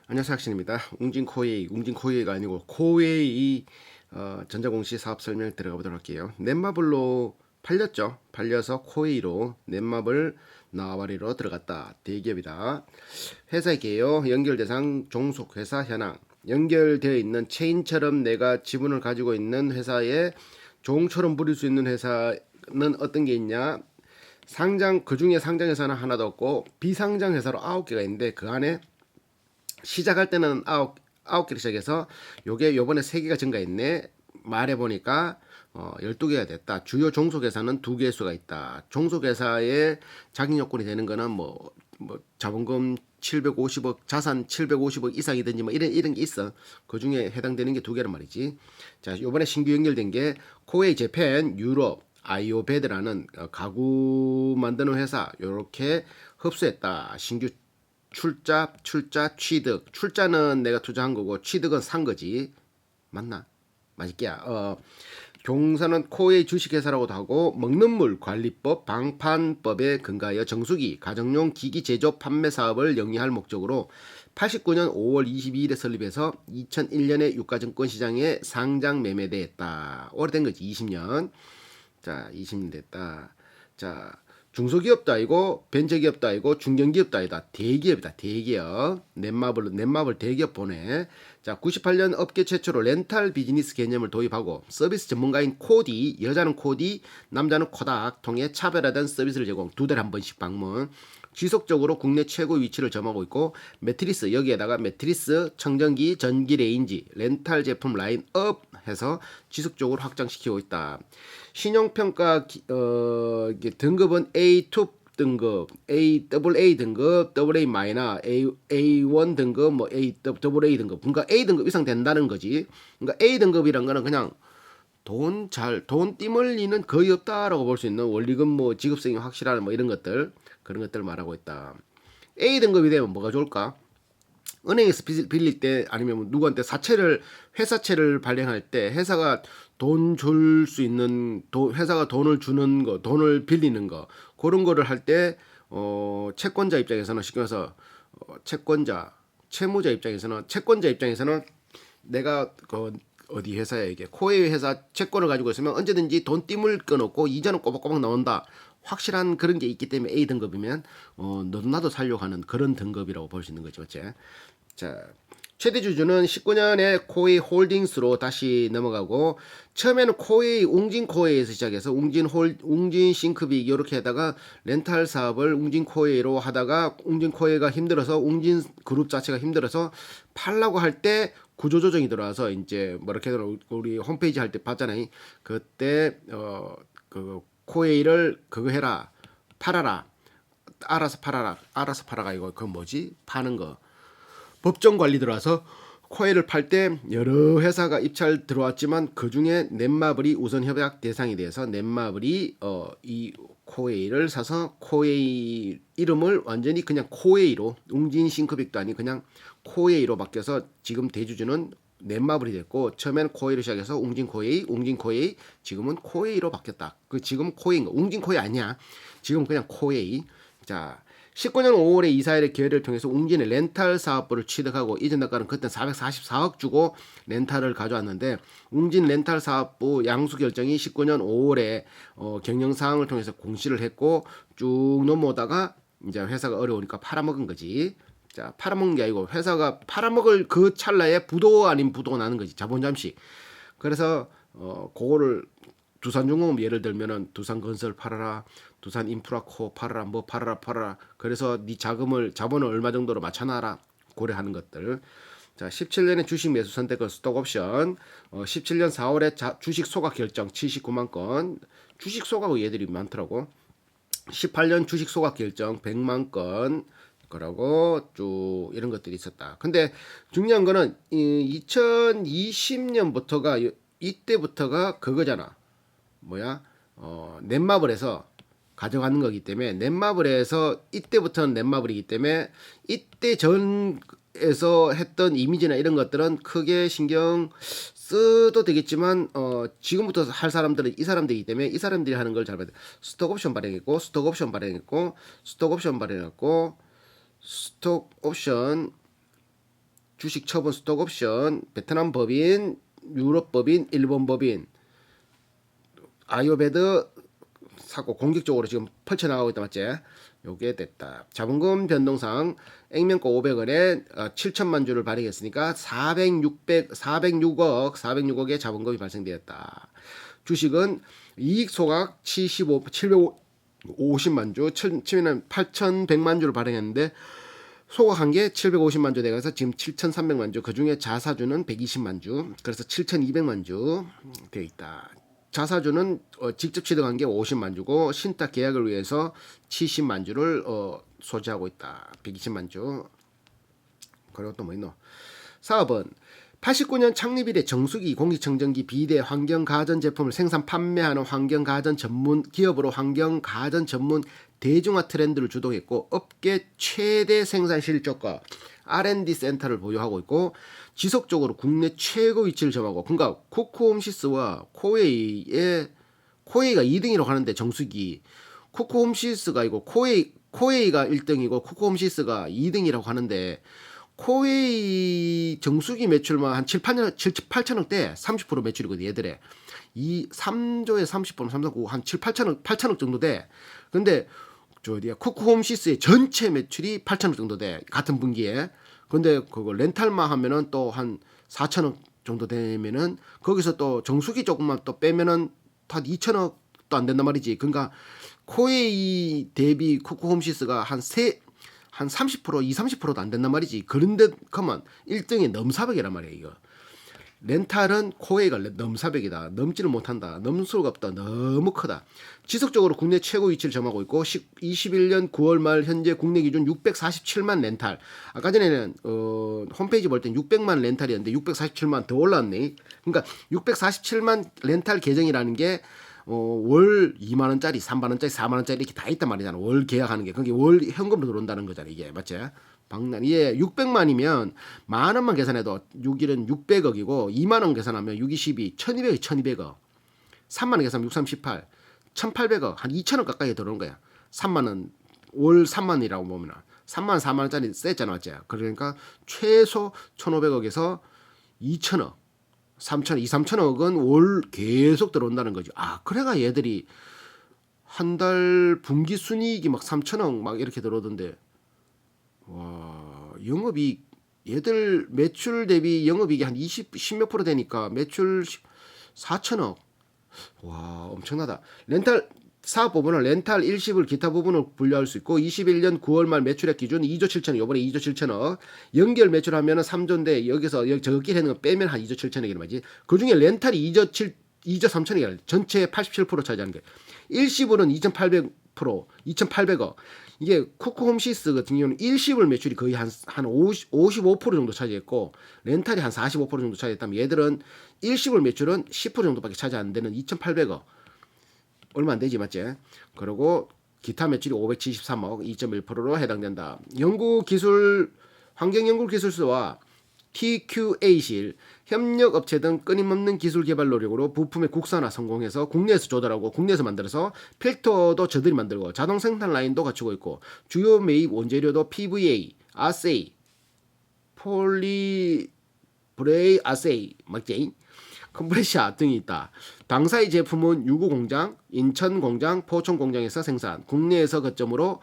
안녕하세요, 학신입니다. 웅진 코웨이가 아니고 코웨이 전자공시 사업 설명 들어가 보도록 할게요. 넷마블로 팔렸죠. 팔려서 코웨이로 넷마블 나와바리로 들어갔다. 대기업이다. 회사의 개요, 연결 대상, 종속 회사 현황. 연결되어 있는 체인처럼 내가 지분을 가지고 있는 회사에 종처럼 부릴 수 있는 회사는 어떤 게 있냐? 그 중에 상장 회사는 하나도 없고 비상장 회사로 9개가 있는데 그 안에 시작할 때는 아홉 개를 시작해서 요게 요번에 3개가 증가했네. 말해 보니까 12개가 됐다. 주요 종속회사는 2개의 수가 있다. 종속회사의 자격 요건이 되는 거는 뭐 자본금 750억, 자산 750억 이상이든지 뭐 이런 게 있어. 그 중에 해당되는 게 2개란 말이지. 자, 요번에 신규 연결된 게 코웨이 재팬 유럽 아이오베드라는 가구 만드는 회사 요렇게 흡수했다. 신규 취득. 출자는 내가 투자한 거고 취득은 산 거지. 맞나? 맞을게야. 종사는 코웨이 주식회사라고도 하고 먹는 물 관리법 방판법에 근거하여 정수기 가정용 기기 제조 판매 사업을 영위할 목적으로 89년 5월 22일에 설립해서 2001년에 유가증권 시장에 상장 매매됐다. 오래된 거지. 20년. 자, 20년 됐다. 자, 중소기업도 아니고 벤처기업도 아니고 중견기업도 아니다. 대기업이다. 대기업. 넷마블 대기업 보내. 자, 98년 업계 최초로 렌탈 비즈니스 개념을 도입하고 서비스 전문가인 코디, 여자는 코디, 남자는 코닥 통해 차별화된 서비스를 제공. 2달에 한 번씩 방문. 지속적으로 국내 최고 위치를 점하고 있고 매트리스 여기에다가 매트리스, 청정기, 전기 레인지, 렌탈 제품 라인업 해서 지속적으로 확장시키고 있다. 신용평가 등급은 A2 등급, AA 등급, AA 마이너, A1 등급, 뭐 AA 등급. 그러니까 A 등급 이상 된다는 거지. 그러니까 A 등급이란 거는 그냥 돈 띠멀리는 거의 없다라고 볼 수 있는 원리금 뭐 지급성이 확실한 뭐 이런 것들 그런 것들 말하고 있다. A 등급이 되면 뭐가 좋을까? 은행에서 빌릴 때 아니면 뭐 누구한테 회사채를 발행할 때 회사가 돈 줄 수 있는 회사가 돈을 주는 거, 돈을 빌리는 거 그런 거를 할 때 채권자 입장에서는 쉽게 말해서 채권자 입장에서는 내가 어디 회사야 이게 코웨이 회사 채권을 가지고 있으면 언제든지 돈 띠물 건 없고 이자는 꼬박꼬박 나온다. 확실한 그런 게 있기 때문에 A 등급이면 너도 나도 살려고 하는 그런 등급이라고 볼 수 있는 거죠, 맞지? 자, 최대 주주는 19년에 코웨이 홀딩스로 다시 넘어가고 처음에는 웅진 코웨이에서 시작해서 웅진 싱크빅 이렇게 하다가 렌탈 사업을 웅진 코웨이로 하다가 웅진 코웨이가 힘들어서 웅진 그룹 자체가 힘들어서 팔라고 할 때 구조조정이 들어와서 이제 뭐 이렇게 우리 홈페이지 할 때 봤잖아요. 그때 그 코웨이를 그거 해라 팔아라 알아서 팔아가 이거 그 뭐지 파는 거 법정 관리 들어와서 코웨이를 팔 때 여러 회사가 입찰 들어왔지만 그 중에 넷마블이 우선 협약 대상이 돼서 넷마블이 이 코웨이를 사서 코웨이 이름을 완전히 그냥 코웨이로 웅진 싱크빅도 아니 그냥 코웨이로 바뀌어서 지금 대주주는 넷마블이 됐고 처음에는 코웨이로 시작해서 웅진 코웨이 지금은 코웨이로 바뀌었다. 그 지금 코웨이인 거 웅진 코웨이 아니야. 지금 그냥 코웨이. 자, 19년 5월에 이사회의 계획을 통해서 웅진의 렌탈 사업부를 취득하고 이전 단가는 그때 444억 주고 렌탈을 가져왔는데 웅진 렌탈 사업부 양수 결정이 19년 5월에 경영 사항을 통해서 공시를 했고 쭉 넘어오다가 이제 회사가 어려우니까 팔아먹은 거지. 자, 팔아먹는 게 아니고 회사가 팔아먹을 그 찰나에 부도 아닌 부도가 나는 거지. 자본 잠식. 그래서 그거를 두산중공업 예를 들면은 두산건설 팔아라, 두산인프라코 팔아라, 뭐 팔아라. 그래서 네 자본을 얼마 정도로 맞춰놔라 고려하는 것들. 자, 17년에 주식 매수 선택은 스톡옵션. 17년 4월에 주식 소각 결정 79만 건. 주식 소각 얘들이 많더라고. 18년 주식 소각 결정 100만 건. 거라고 쭉 이런 것들이 있었다. 근데 중요한 거는 2020년부터가 이때부터가 그거잖아. 뭐야? 넷마블에서 가져가는 거기 때문에 넷마블에서 이때부터는 넷마블이기 때문에 이때 전에서 했던 이미지나 이런 것들은 크게 신경 써도 되겠지만 지금부터 할 사람들은 이 사람들이기 때문에 이 사람들이 하는 걸 잘 봐야 돼. 스톡옵션 발행했고 스톡옵션 주식 처분 스톡 옵션, 베트남 법인, 유럽 법인, 일본 법인, 아이오베드 사고 공격적으로 지금 펼쳐나가고 있다 맞지? 요게 됐다. 자본금 변동상 액면가 500원에 7천만 주를 발행했으니까 406억의 자본금이 발생되었다. 주식은 이익 소각 750만 주, 치면은 8,100만 주를 발행했는데 소각한 게 750만 주 돼가서 지금 7,300만 주, 그 중에 자사주는 120만 주, 그래서 7,200만 주 되어 있다. 자사주는 직접 취득한 게 50만 주고 신탁 계약을 위해서 70만 주를 소지하고 있다. 120만 주. 그리고 또 뭐 있노? 사업은 89년 창립 이래 정수기, 공기청정기, 비대, 환경가전 제품을 생산 판매하는 환경가전 전문 기업으로 환경가전 전문 대중화 트렌드를 주도했고 업계 최대 생산 실적과 R&D 센터를 보유하고 있고 지속적으로 국내 최고 위치를 점하고 그러니까 쿠쿠홈시스와 코웨이가 2등이라고 하는데 정수기 쿠쿠홈시스가 아니고 코웨이가 1등이고 쿠쿠홈시스가 2등이라고 하는데 코웨이 정수기 매출만 한 7, 8천억대 30% 매출이거든 얘들의 이 3조에 30% 3, 한 7, 8천억 정도 돼. 근데 저 어디야 쿠쿠홈시스의 전체 매출이 8천억 정도 돼 같은 분기에. 근데 그거 렌탈만 하면은 또 한 4천억 정도 되면은 거기서 또 정수기 조금만 또 빼면은 한 2천억도 안 된단 말이지. 그러니까 코웨이 대비 쿠쿠홈시스가 한 30%, 30%도 안 된단 말이지. 그런데 그만 1등이 넘사벽이란 말이야 이거. 렌탈은 코웨이가 넘사벽이다. 넘지를 못한다. 넘을 수가 없다. 너무 크다. 지속적으로 국내 최고 위치를 점하고 있고 21년 9월 말 현재 국내 기준 647만 렌탈. 아까 전에는 홈페이지 볼 땐 600만 렌탈이었는데 647만 더 올랐네. 그러니까 647만 렌탈 계정이라는 게 월 2만 원짜리, 3만 원짜리, 4만 원짜리 이렇게 다 있단 말이잖아. 월 계약하는 게. 그게 월 현금으로 들어온다는 거잖아. 이게 맞지? 박난. 이게 600만이면 만 원만 계산해도 6일은 600억이고 2만 원 계산하면 6, 12, 1200이 1200억. 3만 원 계산하면 6, 3, 18, 1800억. 한 2천억 가까이 들어오는 거야. 3만 원, 월 3만이라고 보면 3만 4만 원짜리 셌잖아. 맞지? 그러니까 최소 1500억에서 2천억. 3천억, 2, 3천억은 월 계속 들어온다는 거죠. 아, 그래가 얘들이 한 달 분기 순이익이 막 3천억 막 이렇게 들어오던데. 와, 영업이익 얘들 매출 대비 영업이익이 한 10몇 프로 되니까 매출 4천억. 와, 엄청나다. 렌탈 사업 부분은 렌탈 일시불 기타 부분을 분류할 수 있고 21년 9월 말 매출액 기준 2조 7천억. 이번에 2조 7천억. 연결 매출하면은 3조인데 여기서 저기 하는 거 빼면 한 2조 7천억이란 말이지. 그중에 렌탈이 2조 3천억이야. 전체의 87% 차지하는 게. 일시불은 2,800억. 이게 쿠쿠홈시스 같은 경우는 일시불 매출이 거의 한 55% 정도 차지했고 렌탈이 한 45% 정도 차지했다면 얘들은 일시불 매출은 10% 정도밖에 차지 안 되는 2,800억. 얼마 안 되지 맞지? 그리고 기타 매출이 573억 2.1%로 해당된다. 환경연구기술소와 TQA실, 협력업체 등 끊임없는 기술 개발 노력으로 부품의 국산화 성공해서 국내에서 조달하고 국내에서 만들어서 필터도 저들이 만들고 자동 생산 라인도 갖추고 있고 주요 매입 원재료도 PVA, 아세이, 폴리브레이 아세이, 맞지? 컴프레시아 등이 있다. 당사의 제품은 유구 공장, 인천 공장, 포천 공장에서 생산, 국내를 거점으로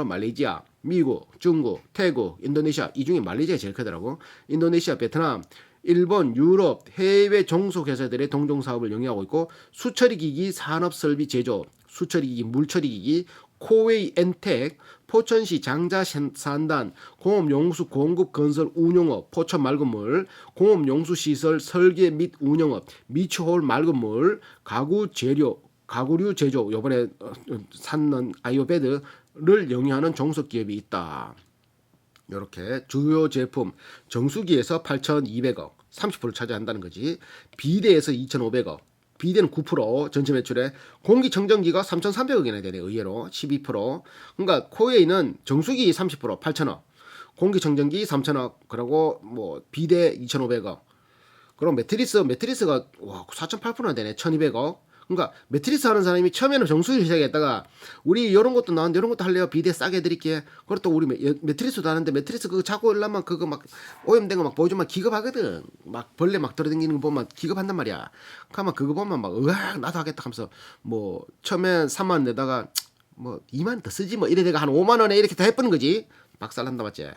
말레이시아, 미국, 중국, 태국, 인도네시아, 이 중에 말레이시아가 제일 크더라고. 인도네시아, 베트남, 일본, 유럽, 해외 종속회사들의 동종사업을 영위하고 있고 수처리기기 산업설비 제조, 수처리기기, 물처리기기, 코웨이 엔텍, 포천시 장자산단, 공업용수 공급 건설 운용업, 포천 맑은물, 공업용수시설 설계 및 운영업, 미추홀 맑은물, 가구류 제조, 요번에 샀는 아이오베드를 영위하는 종속기업이 있다. 이렇게 주요 제품 정수기에서 8,200억, 30% 차지한다는 거지. 비대에서 2,500억. 비대는 9% 전체 매출에 공기청정기가 3,300억이나 되네. 의외로 12%. 그러니까 코웨이는 정수기 30% 8천억, 공기청정기 3천억, 그리고 뭐 비대 2,500억. 그럼 매트리스가 와 4.8%나 되네. 1,200억. 그러니까 매트리스 하는 사람이 처음에는 정수기를 시작했다가 우리 이런 것도 나왔는데 이런 것도 할래요. 비대 싸게 해드릴게. 그리고 또 우리 매트리스도 하는데 매트리스 그거 자꾸 올라면 그거 막 오염된 거 막 보여주면 기겁하거든. 막 벌레 막 돌아다니는 거 보면 기겁한단 말이야. 그러면 그거 보면 막 으아 나도 하겠다 하면서 뭐 처음엔 3만 원 내다가 뭐 2만 원 더 쓰지 뭐 이래 내가 한 5만 원에 이렇게 다 해버는 거지. 박살난다 맞지?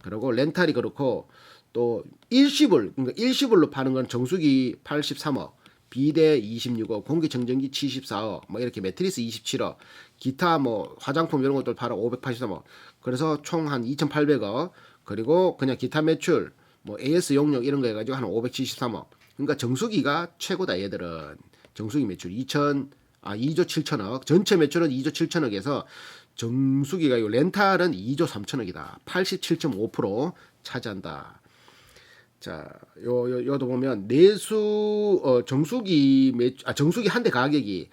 그리고 렌탈이 그렇고 또 일시불 그러니까 일시불로 파는 건 정수기 83억, 비대 26억, 공기청정기 74억, 뭐 이렇게 매트리스 27억, 기타 뭐 화장품 이런 것들 팔아 583억. 그래서 총 한 2,800억. 그리고 그냥 기타 매출 뭐 AS 용역 이런 거 해가지고 한 573억. 그러니까 정수기가 최고다 얘들은. 정수기 매출 2조 7천억. 전체 매출은 2조 7천억에서 정수기가 요 렌탈은 2조 3천억이다. 87.5% 차지한다. 자, 요도 보면 정수기 한 대 가격이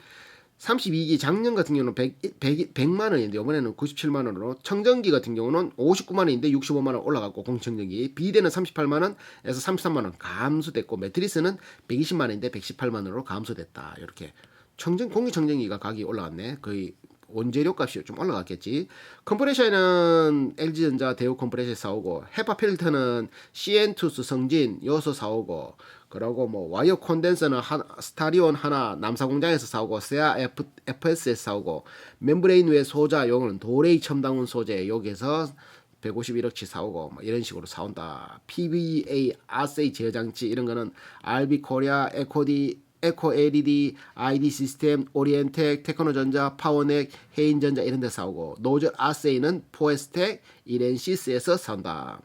32기 작년 같은 경우는 100만 원인데 이번에는 97만 원으로, 청정기 같은 경우는 59만 원인데 65만 원 올라갔고, 공청정기 비대는 38만 원에서 33만 원 감소됐고, 매트리스는 120만 원인데 118만 원으로 감소됐다. 이렇게 공기청정기가 가격이 올라갔네. 거의 원재료 값이 좀 올라갔겠지. 컴프레셔는 LG전자 대우 컴프레셔 사오고, 헤파 필터는 CN2스 성진 요소 사오고, 그리고 뭐 와이어 콘덴서는 스타리온 하나 남사 공장에서 사오고, 세아 FS에서 사오고, 멤브레인 외 소자 요거는 도레이 첨단원 소재 여기에서 151억치 사오고 뭐 이런 식으로 사온다. PBA 아세이 제어장치 이런 거는 RB 코리아, 에코 LED, ID 시스템, 오리엔텍, 테크노전자, 파워넥, 해인전자 이런 데 사오고, 노즐 아세이는 포에스텍, 이렌시스에서 산다.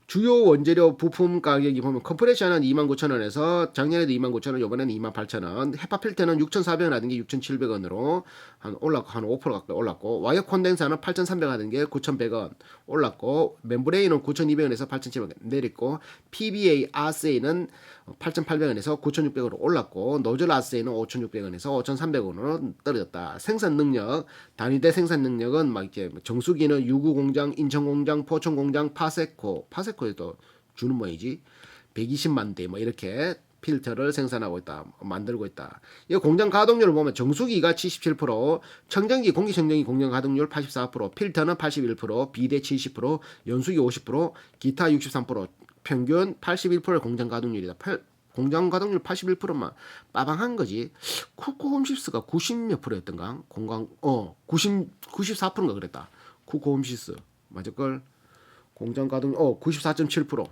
주요 원재료 부품 가격이 보면 컴프레셔는 29,000원에서 작년에도 29,000원, 이번에는 28,000원. 헤파 필터는 6,400원 하던 게 6,700원으로 한 5% 가까이 올랐고, 와이어 콘덴서는 8,300원 하던 게 9,100원 올랐고, 멤브레인은 9,200원에서 8,700원 내렸고, PBA 아세이는 8,800원에서 9,600원으로 올랐고, 노즐 아세이는 5,600원에서 5,300원으로 떨어졌다. 생산 능력, 단위대 생산 능력은 막 이렇게 정수기는 유구 공장, 인천 공장, 포천 공장, 파세코에도 주는 모이지 120만 대 뭐 이렇게 필터를 생산하고 있다, 만들고 있다. 이 공장 가동률을 보면 정수기가 77%, 청정기, 공기청정기 공장 가동률 84%, 필터는 81%, 비대 70%, 연수기 50%, 기타 63%, 평균 81%의 공장 가동률이다. 공장 가동률 81%만 빠방한 거지. 쿠코홈시스가 90몇 프로였던가? 94%인가 그랬다. 쿠코홈시스 맞을걸? 공장 가동률 94.7%.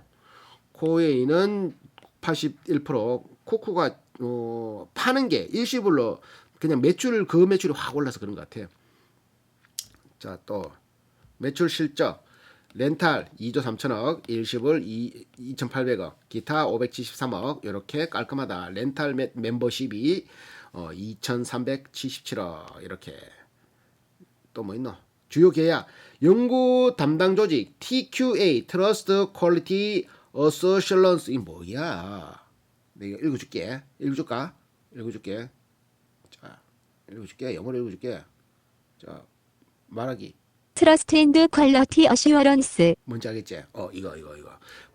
코웨이는 81%. 쿠쿠가 파는 게 일시불로 그냥 매출이 확 올라서 그런 것 같아요. 자, 또 매출 실적. 렌탈 2조 3천억, 일시불 2,800억, 기타 573억. 이렇게 깔끔하다. 렌탈 멤버십이 2,377억. 이렇게. 또 뭐 있노? 주요 계약. 연구 담당 조직 TQA Trust Quality Assurance. 이 뭐야? 내가 읽어줄게. 읽어줄까? 읽어줄게. 자, 읽어줄게. 영어로 읽어줄게. 자, 말하기. 트러스트 앤드 퀄러티 어시어런스. 뭔지 알겠지? 이거.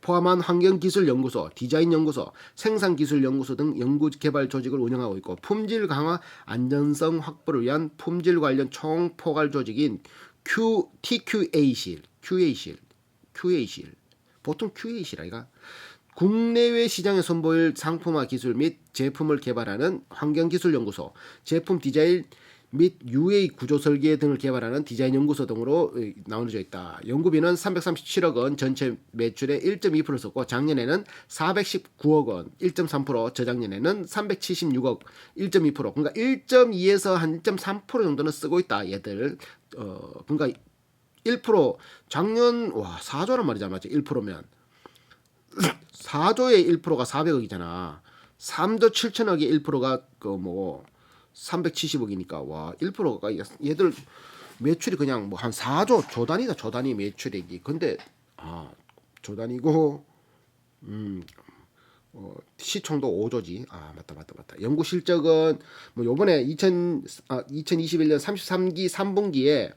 포함한 환경기술연구소, 디자인연구소, 생산기술연구소 등 연구개발 조직을 운영하고 있고, 품질 강화, 안전성 확보를 위한 품질 관련 총포괄 조직인 TQA실, 보통 QA실 아이가? 국내외 시장에 선보일 상품화 기술 및 제품을 개발하는 환경기술연구소, 제품 디자인 및 UA 구조 설계 등을 개발하는 디자인 연구소 등으로 나눠져 있다. 연구비는 337억 원, 전체 매출의 1.2% 썼고, 작년에는 419억 원, 1.3%, 저작년에는 376억, 1.2%. 그러니까 1.2에서 한 1.3% 정도는 쓰고 있다, 얘들. 그러니까 1% 작년 4조란 말이잖아, 맞지? 1%면 4조의 1%가 400억이잖아. 3조 7천억의 1%가 370억이니까 와 1%가 얘들 매출이 그냥 뭐 한 4조 조단위다. 조단위 매출액이. 근데 조단위고 시총도 5조지. 맞다. 연구 실적은 뭐 요번에 2021년 33기 3분기에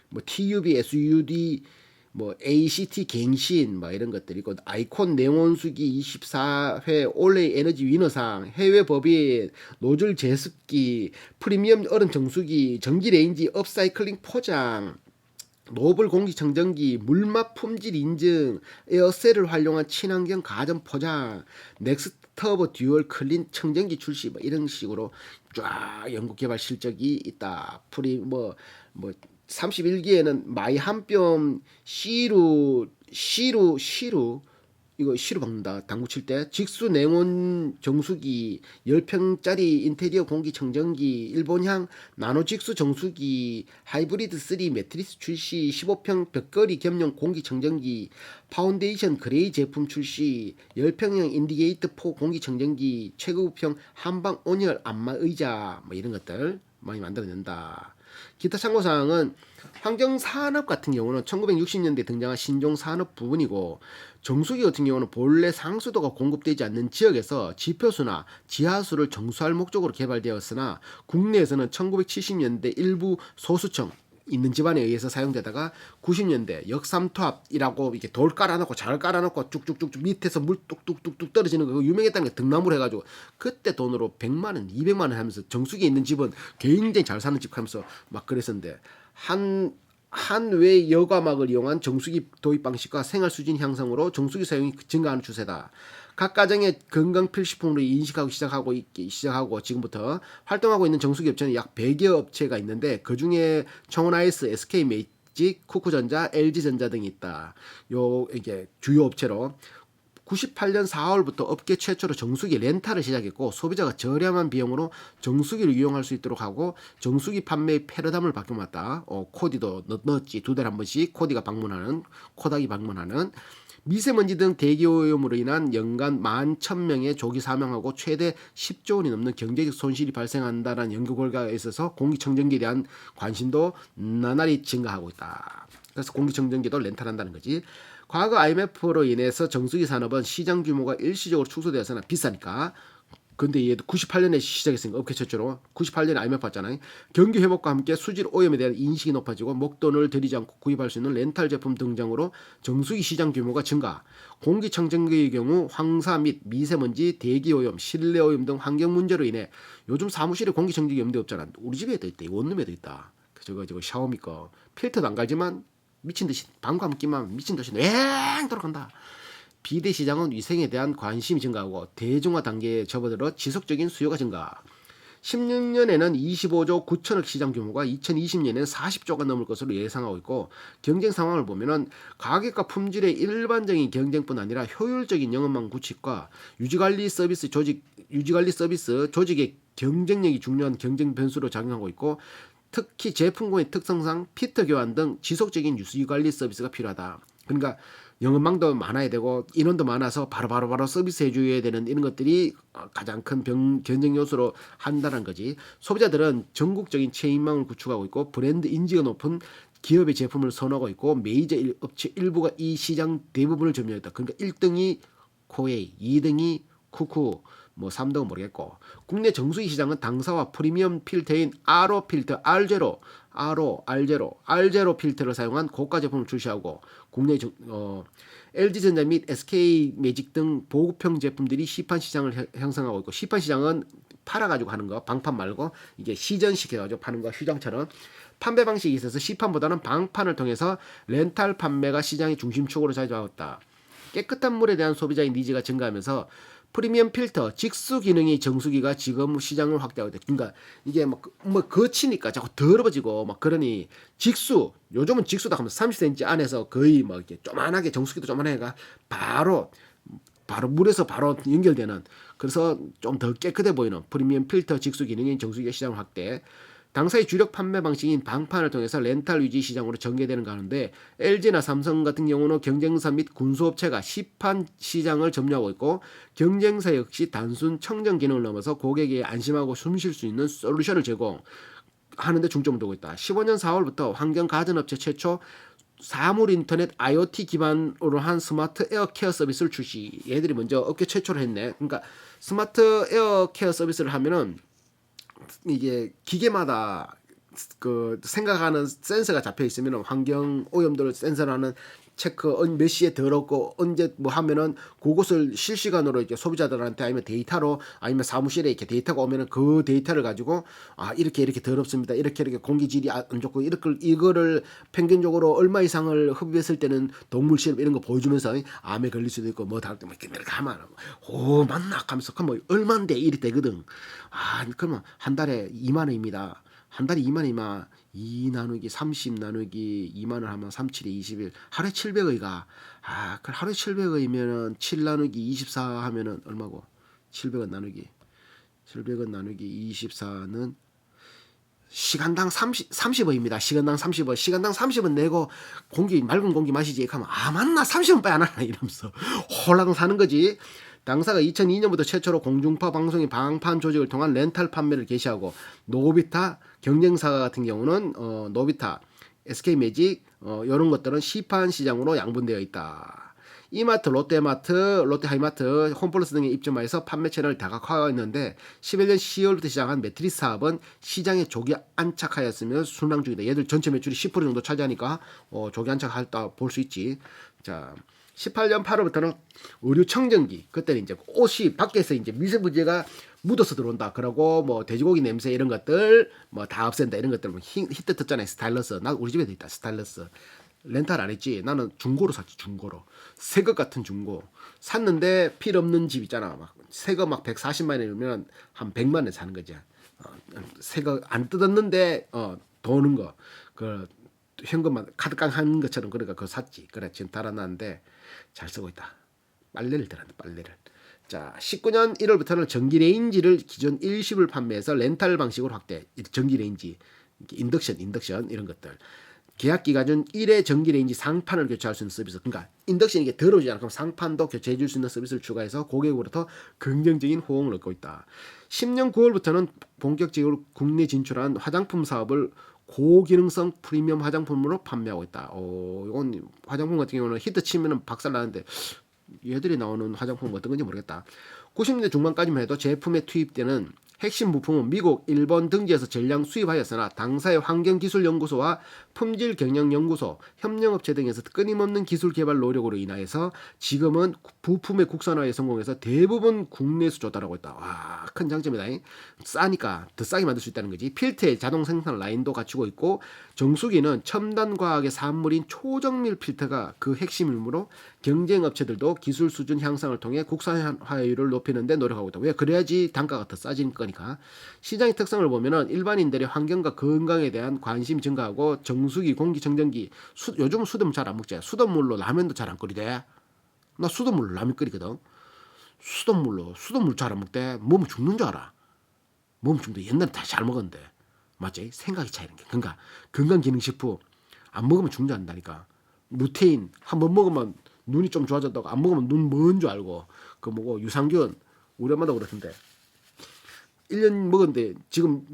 뭐 TUV, SUD 뭐 ACT 갱신 뭐 이런 것들이고 아이콘 냉온수기 24회 올레이 에너지 위너상 해외 법인 노즐 제습기 프리미엄 얼음 정수기 전기 레인지 업사이클링 포장 노블 공기청정기, 물맛 품질 인증, 에어셀을 활용한 친환경 가전 포장, 넥스터보 듀얼 클린 청정기 출시 뭐 이런 식으로 쫙 연구 개발 실적이 있다. 프리 뭐 31기에는 마이 한뼘 시루 이거 시루 박는다. 당구 칠 때 직수 냉온 정수기 10평짜리 인테리어 공기청정기 일본향 나노 직수 정수기 하이브리드 3 매트리스 출시 15평 벽걸이 겸용 공기청정기 파운데이션 그레이 제품 출시 10평형 인디게이트 4 공기청정기 최고급형 한방 온열 안마 의자 뭐 이런 것들 많이 만들어낸다. 기타 참고사항은 환경산업 같은 경우는 1960년대 등장한 신종 산업 부분이고 정수기 같은 경우는 본래 상수도가 공급되지 않는 지역에서 지표수나 지하수를 정수할 목적으로 개발되었으나 국내에서는 1970년대 일부 소수청 있는 집안에 의해서 사용되다가 90년대 역삼투압이라고 이렇게 돌 깔아놓고 잘 깔아놓고 쭉쭉쭉 밑에서 물 뚝뚝뚝뚝 떨어지는 거 유명했다는 게 등나무로 해가지고 그때 돈으로 100만 원, 200만 원 하면서 정수기에 있는 집은 굉장히 잘 사는 집 하면서 막 그랬었는데 한외 여과막을 이용한 정수기 도입 방식과 생활 수준 향상으로 정수기 사용이 증가하는 추세다. 각 가정의 건강 필수품으로 인식하고 시작하고 지금부터 활동하고 있는 정수기 업체는 약 100여 업체가 있는데 그 중에 청원아이스, SK 매직, 쿠쿠전자, LG전자 등이 있다. 요 이게 주요 업체로 98년 4월부터 업계 최초로 정수기 렌탈을 시작했고 소비자가 저렴한 비용으로 정수기를 이용할 수 있도록 하고 정수기 판매의 패러다임을 바꿔놨다. 코디도 넣었지. 두 달에 한 번씩 코디가 방문하는 코닥이 방문하는 미세먼지 등 대기오염으로 인한 연간 11,000명의 조기 사망하고 최대 10조 원이 넘는 경제적 손실이 발생한다는 연구 결과가 있어서 공기청정기에 대한 관심도 나날이 증가하고 있다. 그래서 공기청정기도 렌탈한다는 거지. 과거 IMF로 인해서 정수기 산업은 시장 규모가 일시적으로 축소되었으나 비싸니까. 근데 얘도 98년에 시작했으니까 업계 최초로 98년에 IMF 왔잖아요. 경기 회복과 함께 수질 오염에 대한 인식이 높아지고 목돈을 들이지 않고 구입할 수 있는 렌탈 제품 등장으로 정수기 시장 규모가 증가. 공기청정기의 경우 황사 및 미세먼지, 대기오염, 실내오염 등 환경 문제로 인해 요즘 사무실에 공기청정기 없는 데 없잖아. 우리 집에도 있다. 원룸에도 있다. 저거 샤오미 거 필터도 안 갈지만 미친듯이 방광 끼만 미친듯이 왱 돌아간다. 비대 시장은 위생에 대한 관심이 증가하고 대중화 단계에 접어들어 지속적인 수요가 증가. 16년에는 25조 9천억 시장 규모가 2020년에는 40조가 넘을 것으로 예상하고 있고 경쟁 상황을 보면은 가격과 품질의 일반적인 경쟁뿐 아니라 효율적인 영업망 구축과 유지관리 서비스 조직의 경쟁력이 중요한 경쟁 변수로 작용하고 있고 특히 제품군의 특성상 피터 교환 등 지속적인 유지관리 서비스가 필요하다. 그러니까 영업망도 많아야 되고 인원도 많아서 바로 서비스 해줘야 되는 이런 것들이 가장 큰 경쟁 요소로 한다는 거지. 소비자들은 전국적인 체인망을 구축하고 있고 브랜드 인지가 높은 기업의 제품을 선호하고 있고 메이저 업체 일부가 이 시장 대부분을 점유했다. 그러니까 1등이 코웨이, 2등이 쿠쿠, 뭐 3등은 모르겠고 국내 정수기 시장은 당사와 프리미엄 필터인 RO 필터 R0 필터를 사용한 고가 제품을 출시하고 국내 LG전자 및 SK 매직 등 보급형 제품들이 시판 시장을 형성하고 있고 시판 시장은 팔아가지고 하는 거 방판 말고 이게 시전시켜가지고 파는 거 휴장처럼 판매 방식이 있어서 시판보다는 방판을 통해서 렌탈 판매가 시장의 중심축으로 자리하고 있다. 깨끗한 물에 대한 소비자의 니즈가 증가하면서 프리미엄 필터, 직수 기능의 정수기가 지금 시장을 확대하고 있다. 그러니까 이게 뭐 거치니까 자꾸 더러워지고 막 그러니 직수, 요즘은 직수다 하면 30cm 안에서 거의 뭐 이렇게 조만하게 정수기도 조만하게가 바로 물에서 바로 연결되는 그래서 좀 더 깨끗해 보이는 프리미엄 필터 직수 기능인 정수기가 시장 확대. 당사의 주력 판매 방식인 방판을 통해서 렌탈 유지 시장으로 전개되는 가운데 LG나 삼성 같은 경우는 경쟁사 및 군수업체가 시판 시장을 점유하고 있고 경쟁사 역시 단순 청정 기능을 넘어서 고객이 안심하고 숨 쉴 수 있는 솔루션을 제공하는 데 중점을 두고 있다. 15년 4월부터 환경가전업체 최초 사물 인터넷 IoT 기반으로 한 스마트 에어케어 서비스를 출시. 얘들이 먼저 업계 최초로 했네. 그러니까 스마트 에어케어 서비스를 하면은 이게 기계마다 그 생각하는 센서가 잡혀 있으면 환경 오염도를 센서라는 체크 몇 시에 들었고 언제 뭐 하면은 그것을 실시간으로 이렇게 소비자들한테 아니면 데이터로 아니면 사무실에 이렇게 데이터가 오면은 그 데이터를 가지고 아 이렇게 더럽습니다. 이렇게 공기질이 안 좋고 이거를 평균적으로 얼마 이상을 흡입했을 때는 동물 실험 이런 거 보여주면서 암에 걸릴 수도 있고 뭐 다를 때 뭐 이렇게 하면 오 맞나 하면서 그럼 뭐 얼마인데 이리 되거든. 아 그러면 한 달에 2만 원입니다. 한 달에 2만 원이면 2 나누기 30 나누기 2만 원 하면 3, 7에 21 하루에 700원이가 그 하루에 700원이면은 7 나누기 24 하면은 얼마고 700원 나누기 24는 시간당 30원입니다. 시간당 30원. 시간당 30원 내고 맑은 공기 마시지. 하면 아 맞나 30원 빼 안 하나 이러면서 홀랑 사는 거지. 당사가 2002년부터 최초로 공중파 방송의 방판 조직을 통한 렌탈 판매를 개시하고 노비타 경쟁사 같은 경우는 노비타, SK매직 이런 것들은 시판 시장으로 양분되어 있다. 이마트, 롯데마트, 롯데하이마트, 홈플러스 등에 입점하여서 판매 채널을 다각화했는데 11년 10월부터 시작한 매트리스 사업은 시장에 조기 안착하였으며 순항 중이다. 얘들 전체 매출이 10% 정도 차지하니까 조기 안착했다 볼 수 있지. 자, 18년 8월부터는 의류 청정기 그때는 이제 옷이 밖에서 이제 미세먼지가 묻어서 들어온다. 그러고 뭐 돼지고기 냄새 이런 것들 뭐 다 없앤다 이런 것들 뭐 히트 떴잖아요. 스타일러스. 나 우리 집에도 있다. 스타일러스. 렌탈 안 했지. 나는 중고로 샀지. 중고로. 새 것 같은 중고. 샀는데 필요 없는 집 있잖아. 막 새 거 막 140만 원이면 한 100만 원에 사는 거지. 새 거 안 뜯었는데 도는 거. 그 현금만 카드깡 하는 것처럼 그러니까 그거 샀지. 그래 지금 달아놨는데 잘 쓰고 있다. 빨래를 들었는데 빨래를. 자, 19년 1월부터는 전기레인지를 기존 일식을 판매해서 렌탈 방식으로 확대. 전기레인지, 인덕션 이런 것들. 계약 기간 중 1회 전기레인지 상판을 교체할 수 있는 서비스. 그러니까 인덕션이 이게 더러워지지 않아. 그럼 상판도 교체해 줄 수 있는 서비스를 추가해서 고객으로부터 긍정적인 호응을 얻고 있다. 10년 9월부터는 본격적으로 국내 진출한 화장품 사업을 고기능성 프리미엄 화장품으로 판매하고 있다. 이건 화장품 같은 경우는 히트 치면은 박살 나는데 얘들이 나오는 화장품 어떤 건지 모르겠다. 90년대 중반까지만 해도 제품에 투입되는 핵심 부품은 미국, 일본 등지에서 전량 수입하였으나 당사의 환경기술연구소와 품질경영연구소, 협력업체 등에서 끊임없는 기술 개발 노력으로 인하여서 지금은 부품의 국산화에 성공해서 대부분 국내에서 조달하고 있다. 와, 큰 장점이다. 싸니까 더 싸게 만들 수 있다는 거지. 필터의 자동 생산 라인도 갖추고 있고 정수기는 첨단 과학의 산물인 초정밀 필터가 그 핵심이므로 경쟁 업체들도 기술 수준 향상을 통해 국산화율을 높이는 데 노력하고 있다. 왜? 그래야지 단가가 더 싸지는 거니까. 시장의 특성을 보면은 일반인들의 환경과 건강에 대한 관심이 증가하고 정수기, 공기청정기, 요즘은 수돗물 잘 안 먹지. 수돗물로 라면도 잘 안 끓이대. 나 수돗물로 라면 끓이거든. 수돗물 잘 안 먹대. 몸은 죽는 줄 알아. 몸 죽는데 옛날에 다 잘 먹었는데. 맞지? 생각이 차이는 게. 그러니까 건강기능식품 안 먹으면 죽는 줄 안다니까. 루테인 한 번 먹으면 눈이 좀 좋아졌다고 안 먹으면 눈 먼 줄 알고 그 뭐고 유산균 우리 엄마도 그렇던데 1년 먹었는데 지금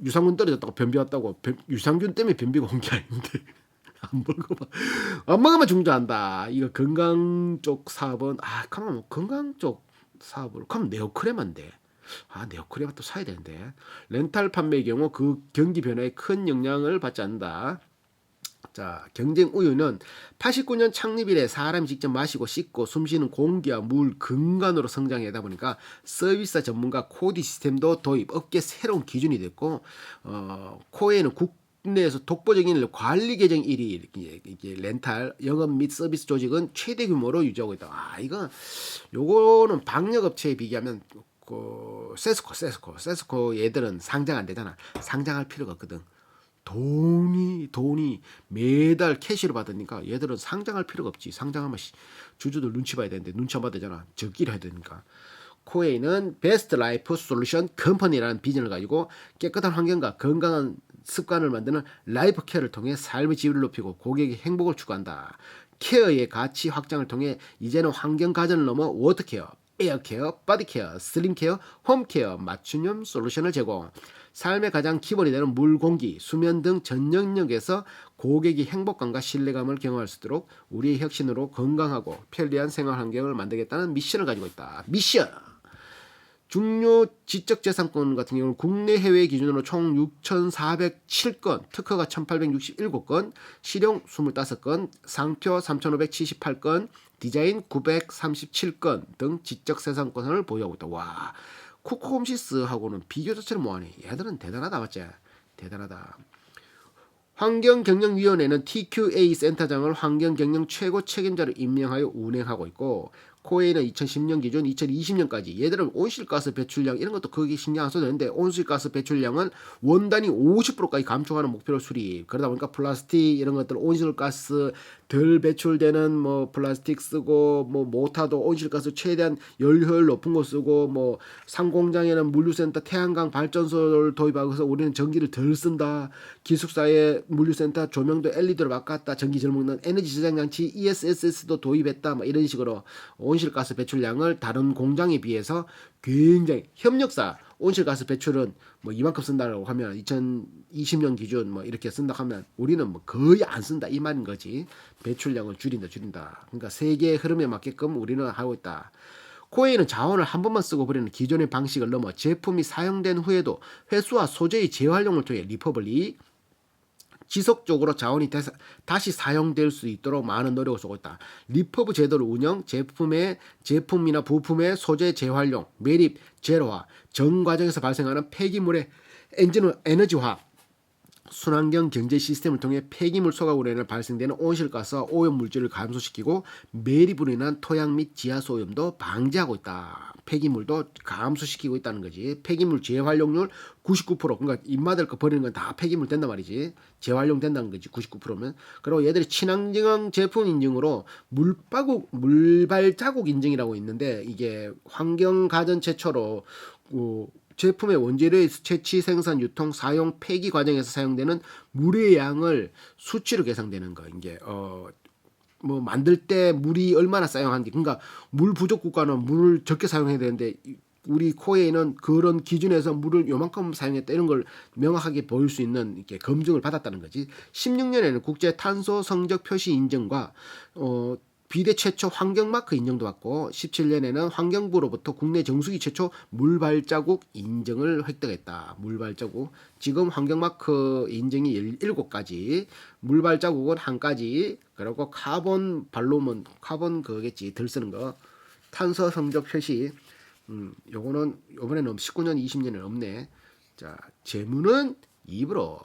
유산균 떨어졌다고 변비 왔다고 유산균 때문에 변비가 온 게 아닌데 안 먹으면 중조한다. 이거 건강 쪽 사업은 그러면 건강 쪽 사업으로 그럼 네오크레만 돼. 네오크레만 또 사야 되는데 렌탈 판매의 경우 그 경기 변화에 큰 영향을 받지 않는다. 자, 경쟁 우유는 89년 창립 이래 사람이 직접 마시고 씻고 숨쉬는 공기와 물 근간으로 성장하다 보니까 서비스 전문가 코디 시스템도 도입, 업계 새로운 기준이 됐고 코에는 국내에서 독보적인 관리 계정 1위 이게 렌탈 영업 및 서비스 조직은 최대 규모로 유지하고 있다. 요거는 방역업체에 비교하면 세스코 얘들은 상장 안 되잖아. 상장할 필요가 없거든. 돈이 매달 캐시로 받으니까 얘들은 상장할 필요가 없지. 상장하면 주주들 눈치 봐야 되는데 눈치 안 봐야 되잖아. 적기를 해야 되니까. 코웨이는 베스트 라이프 솔루션 컴퍼니라는 비전을 가지고 깨끗한 환경과 건강한 습관을 만드는 라이프 케어를 통해 삶의 질을 높이고 고객의 행복을 추구한다. 케어의 가치 확장을 통해 이제는 환경 가전을 넘어 워터 케어, 에어 케어, 바디 케어, 슬림 케어, 홈 케어, 맞춤형 솔루션을 제공. 삶의 가장 기본이 되는 물, 공기, 수면 등 전 영역에서 고객이 행복감과 신뢰감을 경험할 수 있도록 우리의 혁신으로 건강하고 편리한 생활 환경을 만들겠다는 미션을 가지고 있다. 미션! 중요 지적재산권 같은 경우는 국내 해외 기준으로 총 6,407건, 특허가 1,867건, 실용 25건, 상표 3,578건, 디자인 937건 등 지적재산권을 보유하고 있다. 와, 코코홈시스하고는 비교 자체를 뭐하니? 얘들은 대단하다, 맞지? 대단하다. 환경경영위원회는 TQA 센터장을 환경경영 최고 책임자로 임명하여 운행하고 있고, 코웨이는 2010년 기준 2020년까지 얘들은 온실가스 배출량 이런 것도 거기 신경 안 써도 되는데 온실가스 배출량은 원단위 50%까지 감축하는 목표를 수립. 그러다 보니까 플라스틱 이런 것들 온실가스 덜 배출되는 뭐 플라스틱 쓰고 뭐 모타도 온실가스 최대한 열효율 높은 거 쓰고 뭐 상공장에는 물류센터 태양광 발전소를 도입하고 해서 우리는 전기를 덜 쓴다. 기숙사에 물류센터 조명도 LED로 바꿨다. 전기 잘 먹는 에너지 저장 장치 ESS도 도입했다. 뭐 이런 식으로 온실가스 배출량을 다른 공장에 비해서 굉장히 협력사 온실가스 배출은 뭐 이만큼 쓴다고 하면 2020년 기준 뭐 이렇게 쓴다 하면 우리는 뭐 거의 안 쓴다 이 말인 거지. 배출량을 줄인다. 그러니까 세계의 흐름에 맞게끔 우리는 하고 있다. 코웨이는 자원을 한 번만 쓰고 버리는 기존의 방식을 넘어 제품이 사용된 후에도 회수와 소재의 재활용을 통해 리퍼블리 지속적으로 자원이 다시 사용될 수 있도록 많은 노력을 쏘고 있다. 리퍼브 제도를 운영, 제품이나 부품의 소재 재활용, 매립, 제로화, 전 과정에서 발생하는 폐기물의 에너지화, 순환경 경제 시스템을 통해 폐기물 소각으로 인해 발생되는 온실가스와 오염 물질을 감소시키고 매립으로 인한 토양 및 지하수 오염도 방지하고 있다. 폐기물도 감소시키고 있다는 거지. 폐기물 재활용률 99%. 그러니까 입마들 거 버리는 건 다 폐기물 된단 말이지. 재활용 된다는 거지. 99%면. 그리고 얘들이 친환경 제품 인증으로 물발자국 인증이라고 있는데 이게 환경가전 최초로 제품의 원재료의 채취, 생산, 유통, 사용, 폐기 과정에서 사용되는 물의 양을 수치로 계산되는 거. 이게 뭐 만들 때 물이 얼마나 사용한지. 그러니까 물 부족 국가는 물을 적게 사용해야 되는데 우리 코웨이는 그런 기준에서 물을 요만큼 사용했다 이런 걸 명확하게 보일 수 있는 이렇게 검증을 받았다는 거지. 16년에는 국제 탄소 성적 표시 인증과 비대 최초 환경마크 인정도 받고 17년에는 환경부로부터 국내 정수기 최초 물발자국 인증을 획득했다. 물발자국. 지금 환경마크 인증이 17가지. 물발자국은 1가지. 그리고 카본 발로면 카본 그거겠지. 들 쓰는 거. 탄소 성적 표시. 요거는 요번에는 19년 20년에 없네. 자, 재무는 입으로